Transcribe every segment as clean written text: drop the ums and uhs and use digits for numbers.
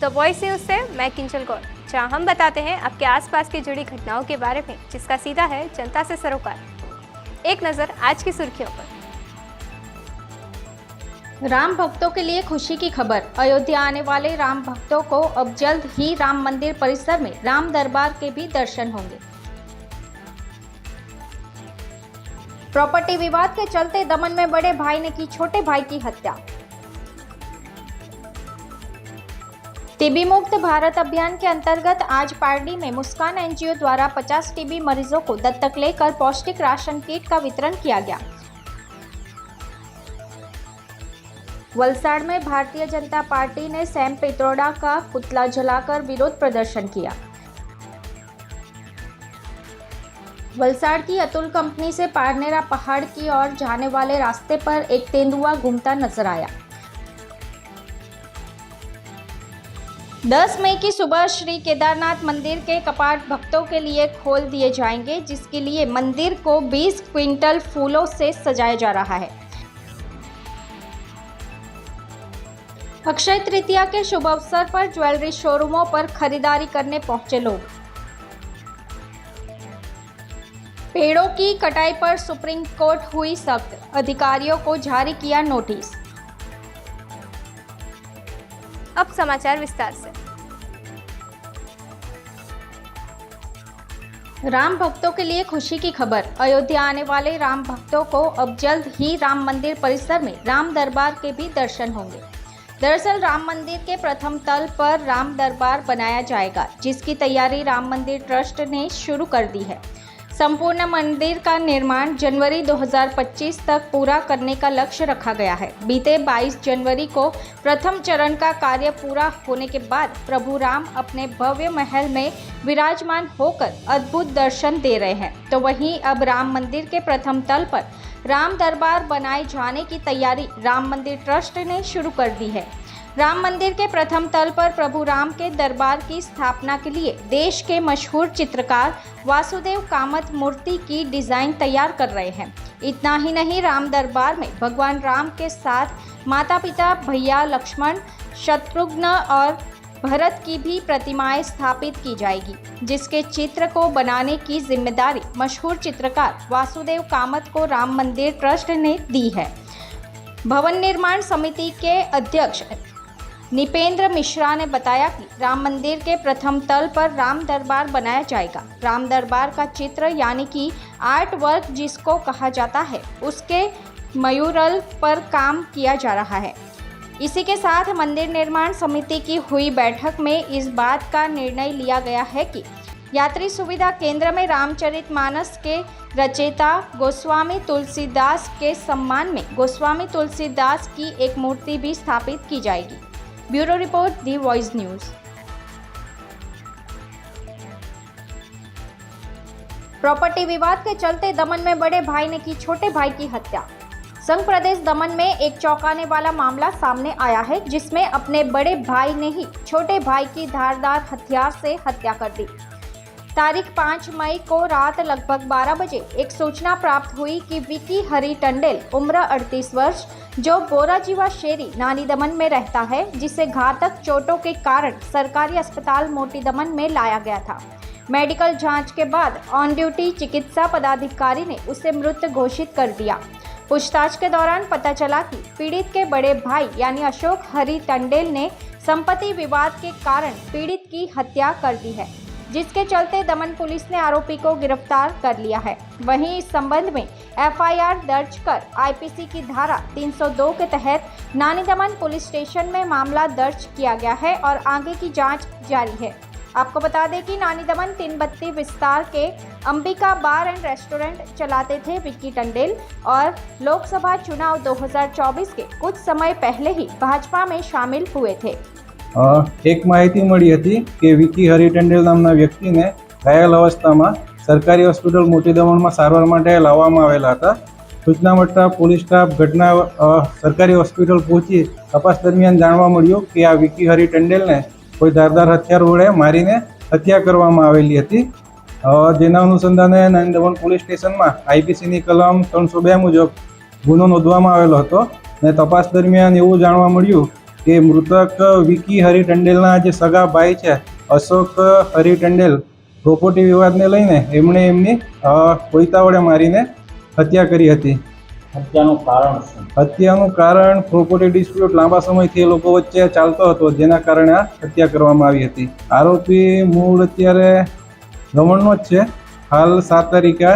The voice news से मैं किंजल गौर, जहां हम बताते हैं आपके आसपास की जुड़ी घटनाओं के बारे में, जिसका सीधा है जनता से सरोकार। एक नजर आज की सुर्खियों पर। राम भक्तों के लिए खुशी की खबर। अयोध्या आने वाले राम भक्तों को अब जल्द ही राम मंदिर परिसर में राम दरबार के भी दर्शन होंगे। प्रॉपर्टी विवाद के चलते दमन में बड़े भाई ने की छोटे भाई की हत्या। टीबी मुक्त भारत अभियान के अंतर्गत आज पारडी में मुस्कान एनजीओ द्वारा 50 टीबी मरीजों को दत्तक लेकर पौष्टिक राशन किट का वितरण किया गया। वलसाड़ में भारतीय जनता पार्टी ने सैम पित्रोड़ा का पुतला जलाकर विरोध प्रदर्शन किया। वलसाड़ की अतुल कंपनी से पारनेरा पहाड़ की ओर जाने वाले रास्ते पर एक तेंदुआ घूमता नजर आया। 10 मई की सुबह श्री केदारनाथ मंदिर के कपाट भक्तों के लिए खोल दिए जाएंगे, जिसके लिए मंदिर को 20 क्विंटल फूलों से सजाया जा रहा है। अक्षय तृतीया के शुभ अवसर पर ज्वेलरी शोरूमों पर खरीदारी करने पहुंचे लोग। पेड़ों की कटाई पर सुप्रीम कोर्ट हुई सख्त, अधिकारियों को जारी किया नोटिस। अब समाचार विस्तार से। राम भक्तों के लिए खुशी की खबर। अयोध्या आने वाले राम भक्तों को अब जल्द ही राम मंदिर परिसर में राम दरबार के भी दर्शन होंगे। दरअसल राम मंदिर के प्रथम तल पर राम दरबार बनाया जाएगा, जिसकी तैयारी राम मंदिर ट्रस्ट ने शुरू कर दी है। संपूर्ण मंदिर का निर्माण जनवरी 2025 तक पूरा करने का लक्ष्य रखा गया है। बीते 22 जनवरी को प्रथम चरण का कार्य पूरा होने के बाद प्रभु राम अपने भव्य महल में विराजमान होकर अद्भुत दर्शन दे रहे हैं। तो वहीं अब राम मंदिर के प्रथम तल पर राम दरबार बनाए जाने की तैयारी राम मंदिर ट्रस्ट ने शुरू कर दी है। राम मंदिर के प्रथम तल पर प्रभु राम के दरबार की स्थापना के लिए देश के मशहूर चित्रकार वासुदेव कामत मूर्ति की डिजाइन तैयार कर रहे हैं। इतना ही नहीं, राम दरबार में भगवान राम के साथ माता पिता, भैया लक्ष्मण, शत्रुघ्न और भरत की भी प्रतिमाएं स्थापित की जाएगी, जिसके चित्र को बनाने की जिम्मेदारी मशहूर चित्रकार वासुदेव कामत को राम मंदिर ट्रस्ट ने दी है। भवन निर्माण समिति के अध्यक्ष निपेंद्र मिश्रा ने बताया कि राम मंदिर के प्रथम तल पर राम दरबार बनाया जाएगा। राम दरबार का चित्र यानी कि आर्ट वर्क जिसको कहा जाता है, उसके मयूरल पर काम किया जा रहा है। इसी के साथ मंदिर निर्माण समिति की हुई बैठक में इस बात का निर्णय लिया गया है कि यात्री सुविधा केंद्र में रामचरितमानस के रचयिता गोस्वामी तुलसीदास के सम्मान में गोस्वामी तुलसीदास की एक मूर्ति भी स्थापित की जाएगी। Bureau report, the voice news. Property विवाद के चलते दमन में बड़े भाई ने की छोटे भाई की हत्या। संघ प्रदेश दमन में एक चौंकाने वाला मामला सामने आया है, जिसमें अपने बड़े भाई ने ही छोटे भाई की धारदार हथियार से हत्या कर दी। तारीख 5 मई को रात लगभग 12 बजे एक सूचना प्राप्त हुई कि विकी हरी टंडेल उम्र 38 वर्ष, जो बोराजीवा शेरी नानी दमन में रहता है, जिसे घातक चोटों के कारण सरकारी अस्पताल मोटी दमन में लाया गया था। मेडिकल जांच के बाद ऑन ड्यूटी चिकित्सा पदाधिकारी ने उसे मृत घोषित कर दिया। पूछताछ के दौरान पता चला कि पीड़ित के बड़े भाई यानी अशोक हरी टंडेल ने संपत्ति विवाद के कारण पीड़ित की हत्या कर दी है, जिसके चलते दमन पुलिस ने आरोपी को गिरफ्तार कर लिया है। वहीं इस संबंध में एफआईआर दर्ज कर आईपीसी की धारा 302 के तहत नानी दमन पुलिस स्टेशन में मामला दर्ज किया गया है और आगे की जांच जारी है। आपको बता दें कि नानी दमन 3 बत्ती विस्तार के अंबिका बार एंड रेस्टोरेंट चलाते थे विक्की टंडेल और लोकसभा चुनाव 2024 के कुछ समय पहले ही भाजपा में शामिल हुए थे। एक माहिती मળી હતી કે વિકી હરી ટંડેલ નામના વ્યક્તિને ઘાયલ અવસ્થામાં સરકારી હોસ્પિટલ મોટી દમણમાં સારવાર માટે લાવવામાં આવેલા હતા। સૂચના મળતા પોલીસ સ્ટાફ ઘટના સરકારી હોસ્પિટલ પહોંચી તપાસ દરમિયાન જાણવા મળ્યું કે આ વિકી હરી ટંડેલને કોઈ ધારદાર હથિયાર વડે મારીને હત્યા કરવામાં આવેલી હતી। જેના અનુસંધાને નાની દમણ પોલીસ સ્ટેશનમાં આઈપીસીની કલમ 302 મુજબ ગુનો નોંધવામાં આવેલો હતો। ને તપાસ દરમિયાન એવું જાણવા મળ્યું કે મૃતક વિકી હરી ટંડેલના જે સગા ભાઈ છે અશોક હરી ટંડેલ પ્રોપર્ટી વિવાદને લઈને એમણે એમની કોયતા વડે મારીને હત્યા કરી હતી. હત્યાનું કારણ શું? હત્યાનું કારણ પ્રોપર્ટી ડિસ્પ્યુટ લાંબા સમયથી એ લોકો વચ્ચે ચાલતો હતો, જેના કારણે આ હત્યા કરવામાં આવી હતી. આરોપી મૂળ અત્યારે દમણનો જ છે. હાલ 7 તારીખે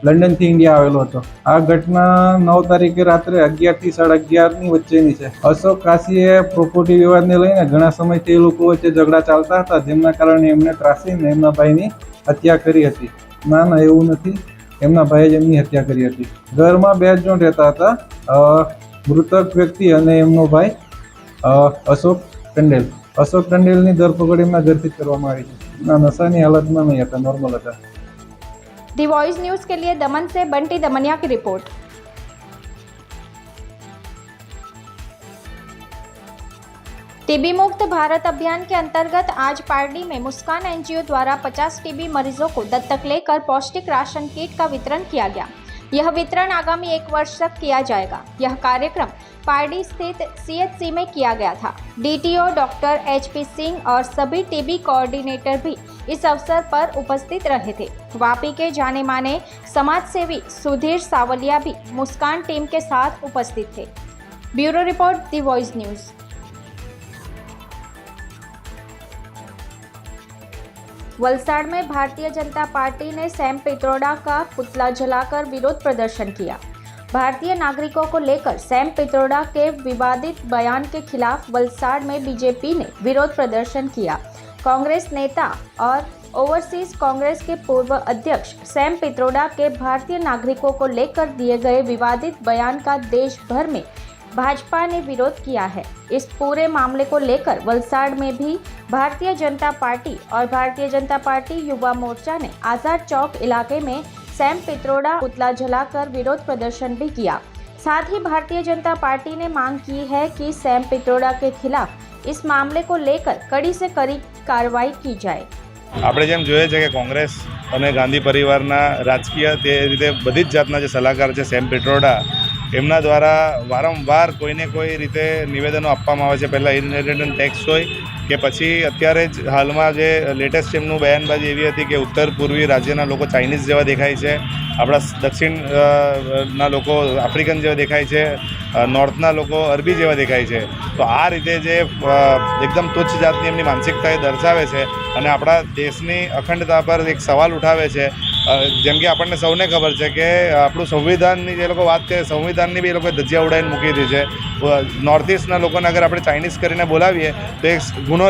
લંડનથી ઇન્ડિયા આવેલો હતો. આ ઘટના 9 તારીખે રાત્રે 11 થી 11:30ની વચ્ચેની છે. અશોક કાશીએ પ્રોપર્ટી વિવાદને લઈને ઘણા સમયથી એ લોકો વચ્ચે ઝઘડા ચાલતા હતા, જેમના કારણે એમને ત્રાસીને એમના ભાઈની હત્યા કરી હતી. ના, એવું નથી. એમના ભાઈએ જ એમની હત્યા કરી હતી. ઘરમાં 2 જણ રહેતા હતા, મૃતક વ્યક્તિ અને એમનો ભાઈ અશોક ટંડેલ. અશોક ટંડેલની ધરપકડ એમના ઘરથી જ કરવામાં આવી છે. ના, નશાની હાલતમાં નહીં હતા, નોર્મલ હતા. दी वॉइस न्यूज़ के लिए दमन से बंटी दमनिया की रिपोर्ट। टीबी मुक्त भारत अभियान के अंतर्गत आज पारडी में मुस्कान एनजीओ द्वारा 50 टीबी मरीजों को दत्तक लेकर पौष्टिक राशन किट का वितरण किया गया। यह वितरण आगामी 1 वर्ष तक किया जाएगा। यह कार्यक्रम पारडी स्थित सीएचसी में किया गया था। डीटीओ डॉक्टर एचपी सिंह और सभी टीबी कोऑर्डिनेटर भी इस अवसर पर उपस्थित रहे थे। वापी के जाने माने समाज सेवी सुधीर सावलिया भी मुस्कान टीम के साथ उपस्थित थे। Bureau report, the voice news. Valsad में भारतीय जनता पार्टी ने सैम पित्रोड़ा का पुतला जलाकर विरोध प्रदर्शन किया। भारतीय नागरिकों को लेकर सैम पित्रोड़ा के विवादित बयान के खिलाफ वलसाड़ में बीजेपी ने विरोध प्रदर्शन किया। कांग्रेस नेता और ओवरसीज कांग्रेस के पूर्व अध्यक्ष सैम पित्रोड़ा के भारतीय नागरिकों को लेकर दिए गए विवादित बयान का देश भर में भाजपा ने विरोध किया है। इस पूरे मामले को लेकर वलसाड़ में भी भारतीय जनता पार्टी और भारतीय जनता पार्टी युवा मोर्चा ने आज़ाद चौक इलाके में सैम पित्रोड़ा पुतला जलाकर विरोध प्रदर्शन भी किया। साथ ही भारतीय जनता पार्टी ने मांग की है कि सैम पित्रोड़ा के खिलाफ इस मामले को लेकर कड़ी से कड़ी कार्रवाई की जाए। આપણે જેમ જોઈએ છે કે કોંગ્રેસ અને ગાંધી પરિવારના રાજકીય તે રીતે બધી જ જાતના જે સલાહકાર છે સેમ પિત્રોડા એમના દ્વારા વારંવાર કોઈને કોઈ રીતે નિવેદનો આપવામાં આવે છે. પહેલાં ઇનહેરિટન્સ ટેક્સ હોય કે પછી અત્યારે જ હાલમાં જે લેટેસ્ટ એમનું બયાનબાજી એવી હતી કે ઉત્તર પૂર્વી રાજ્યના લોકો ચાઇનીઝ જેવા દેખાય છે, આપણા દક્ષિણના લોકો આફ્રિકન જેવા દેખાય છે, નોર્થના લોકો અરબી જેવા દેખાય છે. તો આ રીતે જે એકદમ તુચ્છ જાતની એમની માનસિકતા એ દર્શાવે છે અને આપણા દેશની અખંડતા પર એક સવાલ ઉઠાવે છે. જેમ કે આપણને સૌને ખબર છે કે આપણું સંવિધાનની જે લોકો વાત કરે, સંવિધાનની બી એ લોકોએ ધજ્જા ઉડાવીને મૂકી દીધી છે. નોર્થ ઇસ્ટના લોકોને અગર આપણે ચાઇનીઝ કરીને બોલાવીએ તો એક ગુનો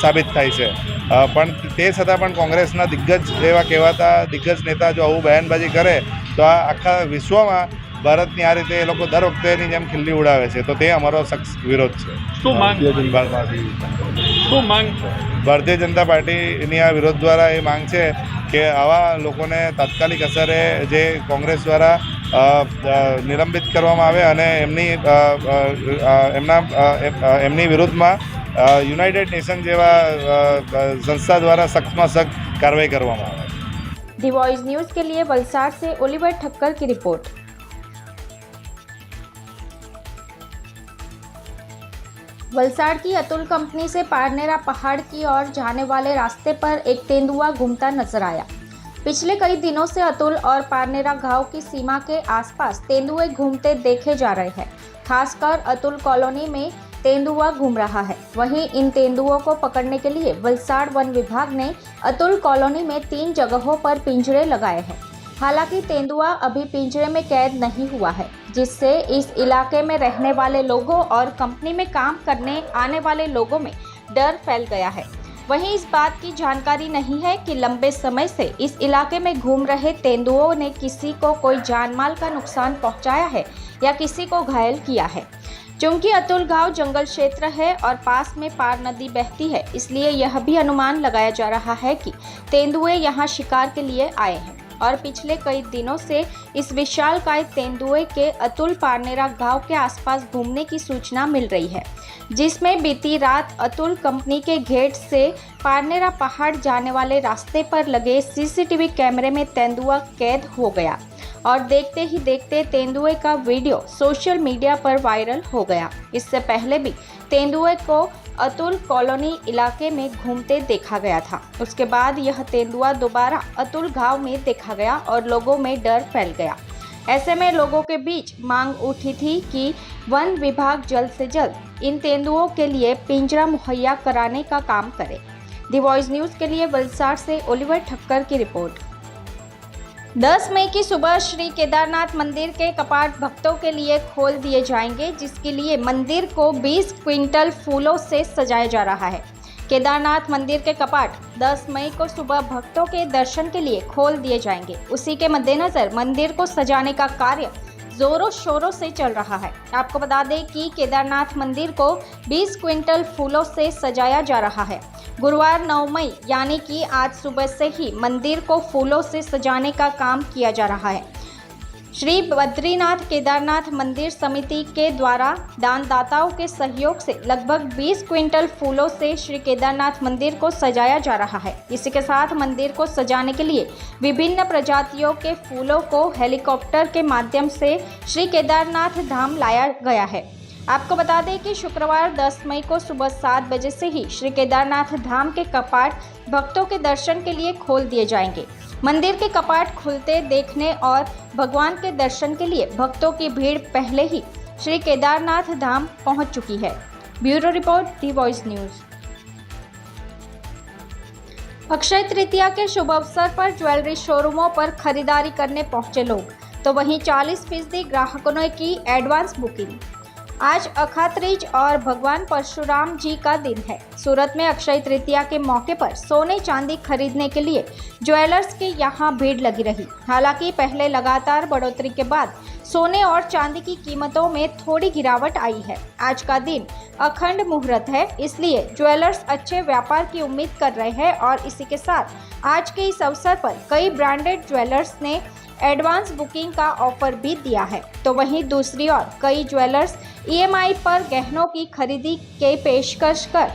સાબિત થાય છે. પણ તે છતાં પણ કોંગ્રેસના દિગ્ગજ એવા કહેવાતા દિગ્ગજ નેતા જો આવું બયાનબાજી કરે તો આ આખા વિશ્વમાં ભારતની આ રીતે એ લોકો દર વખતેની જેમ ખિલ્લી ઉડાવે છે. તો તે અમારો સખ્ત વિરોધ છે. ભારતીય જનતા પાર્ટીની આ વિરોધ દ્વારા એ માંગ છે કે આવા લોકોને તાત્કાલિક અસરે જે કોંગ્રેસ દ્વારા નિલંબિત કરવામાં આવે અને એમની વિરુદ્ધમાં યુનાઇટેડ નેશન જેવા સંસ્થા દ્વારા સખ્તમાં સખ્ત કાર્યવાહી કરવામાં આવે. दी वॉइस न्यूज़ के लिए वलसाड़ से ओलिवर ठक्कर की रिपोर्ट। वलसाड़ की अतुल कंपनी से पारनेरा पहाड़ की ओर जाने वाले रास्ते पर एक तेंदुआ घूमता नजर आया। पिछले कई दिनों से अतुल और पारनेरा गांव की सीमा के आसपास तेंदुए घूमते देखे जा रहे हैं। खासकर अतुल कॉलोनी में तेंदुआ घूम रहा है। वहीं इन तेंदुओं को पकड़ने के लिए वलसाड़ वन विभाग ने अतुल कॉलोनी में 3 जगहों पर पिंजरे लगाए हैं। हालांकि तेंदुआ अभी पिंजरे में कैद नहीं हुआ है, जिससे इस इलाके में रहने वाले लोगों और कंपनी में काम करने आने वाले लोगों में डर फैल गया है। वहीं इस बात की जानकारी नहीं है कि लंबे समय से इस इलाके में घूम रहे तेंदुओं ने किसी को कोई जानमाल का नुकसान पहुंचाया है या किसी को घायल किया है। चूंकि अतुल गांव जंगल क्षेत्र है और पास में पार नदी बहती है, इसलिए यह भी अनुमान लगाया जा रहा है कि तेंदुए यहां शिकार के लिए आए हैं और पिछले कई दिनों से इस विशालकाय तेंदुए के अतुल पारनेरा गांव के आसपास घूमने की सूचना मिल रही है, जिसमें बीती रात अतुल कंपनी के गेट से पारनेरा पहाड़ जाने वाले रास्ते पर लगे सीसीटीवी कैमरे में तेंदुआ कैद हो गया और देखते ही देखते तेंदुए का वीडियो सोशल मीडिया पर वायरल हो गया। इससे पहले भी तेंदुए को अतुल कॉलोनी इलाके में घूमते देखा गया था। उसके बाद यह तेंदुआ दोबारा अतुल गांव में देखा गया और लोगों में डर फैल गया। ऐसे में लोगों के बीच मांग उठी थी कि वन विभाग जल्द से जल्द इन तेंदुओं के लिए पिंजरा मुहैया कराने का काम करे। दी वॉइस न्यूज़ के लिए वलसाड़ से ओलिवर ठक्कर की रिपोर्ट। 10 मई की सुबह श्री केदारनाथ मंदिर के कपाट भक्तों के लिए खोल दिए जाएंगे, जिसके लिए मंदिर को 20 क्विंटल फूलों से सजाया जा रहा है। केदारनाथ मंदिर के कपाट 10 मई को सुबह भक्तों के दर्शन के लिए खोल दिए जाएंगे। उसी के मद्देनजर मंदिर को सजाने का कार्य जोरों शोरों से चल रहा है। आपको बता दें कि केदारनाथ मंदिर को 20 क्विंटल फूलों से सजाया जा रहा है। गुरुवार 9 मई यानी कि आज सुबह से ही मंदिर को फूलों से सजाने का काम किया जा रहा है। श्री बद्रीनाथ केदारनाथ मंदिर समिति के द्वारा दानदाताओं के सहयोग से लगभग 20 क्विंटल फूलों से श्री केदारनाथ मंदिर को सजाया जा रहा है। इसी के साथ मंदिर को सजाने के लिए विभिन्न प्रजातियों के फूलों को हेलीकॉप्टर के माध्यम से श्री केदारनाथ धाम लाया गया है। आपको बता दें कि शुक्रवार 10 मई को सुबह 7 बजे से ही श्री केदारनाथ धाम के कपाट भक्तों के दर्शन के लिए खोल दिए जाएंगे। मंदिर के कपाट खुलते देखने और भगवान के दर्शन के लिए भक्तों की भीड़ पहले ही श्री केदारनाथ धाम पहुंच चुकी है। Bureau report, the voice news. Akshaya Tritiya के शुभ अवसर पर ज्वेलरी शोरूमों पर खरीदारी करने पहुंचे लोग, तो वहीं 40% ग्राहकों ने की एडवांस बुकिंग। आज अखात्रीज और भगवान परशुराम जी का दिन है। सूरत में अक्षय तृतीया के मौके पर सोने चांदी खरीदने के लिए ज्वेलर्स की यहां भीड़ लगी रही। हालांकि पहले लगातार बढ़ोतरी के बाद सोने और चांदी की कीमतों में थोड़ी गिरावट आई है। आज का दिन अखंड मुहूर्त है, इसलिए ज्वेलर्स अच्छे व्यापार की उम्मीद कर रहे हैं और इसी के साथ आज के इस अवसर पर कई ब्रांडेड ज्वेलर्स ने एडवांस बुकिंग का ऑफर भी दिया है। तो वहीं दूसरी ओर कई ज्वेलर्स EMI पर गहनों की खरीदी के पेशकश कर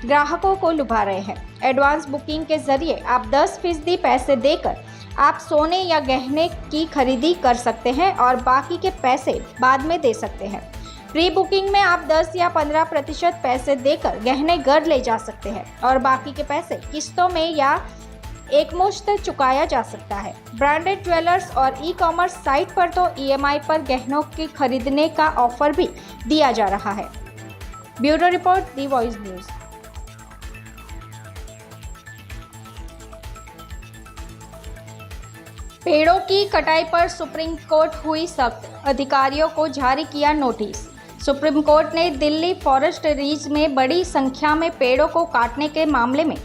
ग्राहकों को लुभा रहे हैं। एडवांस बुकिंग के जरिए आप 10% पैसे देकर आप सोने या गहने की खरीदी कर सकते हैं और बाकी के पैसे बाद में दे सकते हैं। प्री बुकिंग में आप 10 या 15% पैसे देकर गहने घर ले जा सकते हैं और बाकी के पैसे किस्तों में या एक मुश्त चुकाया जा सकता है। ब्रांडेड ज्वेलर्स और ई-कॉमर्स साइट पर तो EMI पर गहनों की खरीदने का ऑफर भी दिया जा रहा है। Bureau report, the voice news. पेड़ों की कटाई पर सुप्रीम कोर्ट हुई सख्त, अधिकारियों को जारी किया नोटिस। सुप्रीम कोर्ट ने दिल्ली फॉरेस्ट रीज में बड़ी संख्या में पेड़ों को काटने के मामले में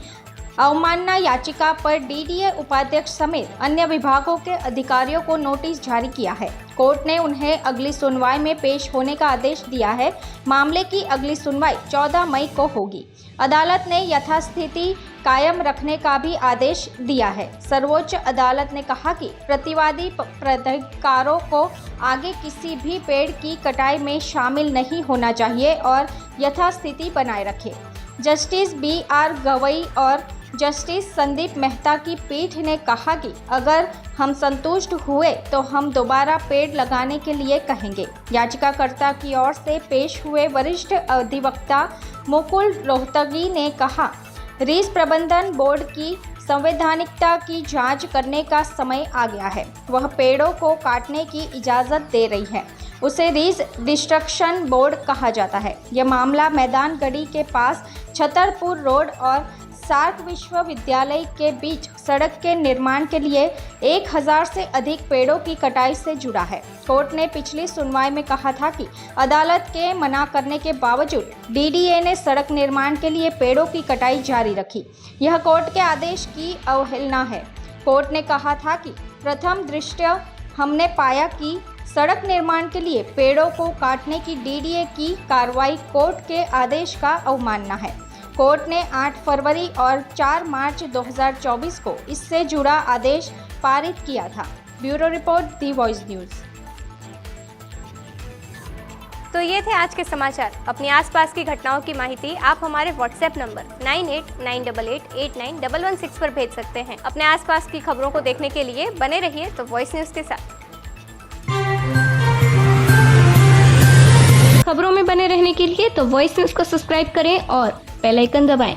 अवमानना याचिका पर DDA उपाध्यक्ष समेत अन्य विभागों के अधिकारियों को नोटिस जारी किया है। कोर्ट ने उन्हें अगली सुनवाई में पेश होने का आदेश दिया है। मामले की अगली सुनवाई 14 मई को होगी। अदालत ने यथास्थिति कायम रखने का भी आदेश दिया है। सर्वोच्च अदालत ने कहा कि प्रतिवादी प्राधिकारों को आगे किसी भी पेड़ की कटाई में शामिल नहीं होना चाहिए और यथास्थिति बनाए रखे। जस्टिस BR गवई और जस्टिस संदीप मेहता की पीठ ने कहा कि अगर हम संतुष्ट हुए तो हम दोबारा पेड़ लगाने के लिए कहेंगे। याचिकाकर्ता की ओर से पेश हुए वरिष्ठ अधिवक्ता मुकुल रोहतगी ने कहा, रीज प्रबंधन बोर्ड की संवैधानिकता की जांच करने का समय आ गया है। वह पेड़ों को काटने की इजाज़त दे रही है। उसे रीज डिस्ट्रक्शन बोर्ड कहा जाता है। यह मामला मैदान गढ़ी के पास छतरपुर रोड और सार्क विश्वविद्यालय के बीच सड़क के निर्माण के लिए 1000 से अधिक पेड़ों की कटाई से जुड़ा है। कोर्ट ने पिछली सुनवाई में कहा था कि अदालत के मना करने के बावजूद DDA ने सड़क निर्माण के लिए पेड़ों की कटाई जारी रखी। यह कोर्ट के आदेश की अवहेलना है। कोर्ट ने कहा था कि प्रथम दृष्टया हमने पाया कि सड़क निर्माण के लिए पेड़ों को काटने की DDA की कार्रवाई कोर्ट के आदेश का अवमानना है। कोर्ट ने 8 फरवरी और 4 मार्च 2024 को इससे जुड़ा आदेश पारित किया था। Bureau report, the voice news. तो ये थे आज के समाचार। अपनी आसपास की घटनाओं की माहिती आप हमारे WhatsApp नंबर 9898889116 पर भेज सकते हैं। अपने आसपास की खबरों को देखने के लिए बने रहिए तो वॉइस न्यूज़ के साथ। खबरों में बने रहने के लिए तो वॉइस न्यूज़ को सब्सक्राइब करें और बेल आइकन दबाएं।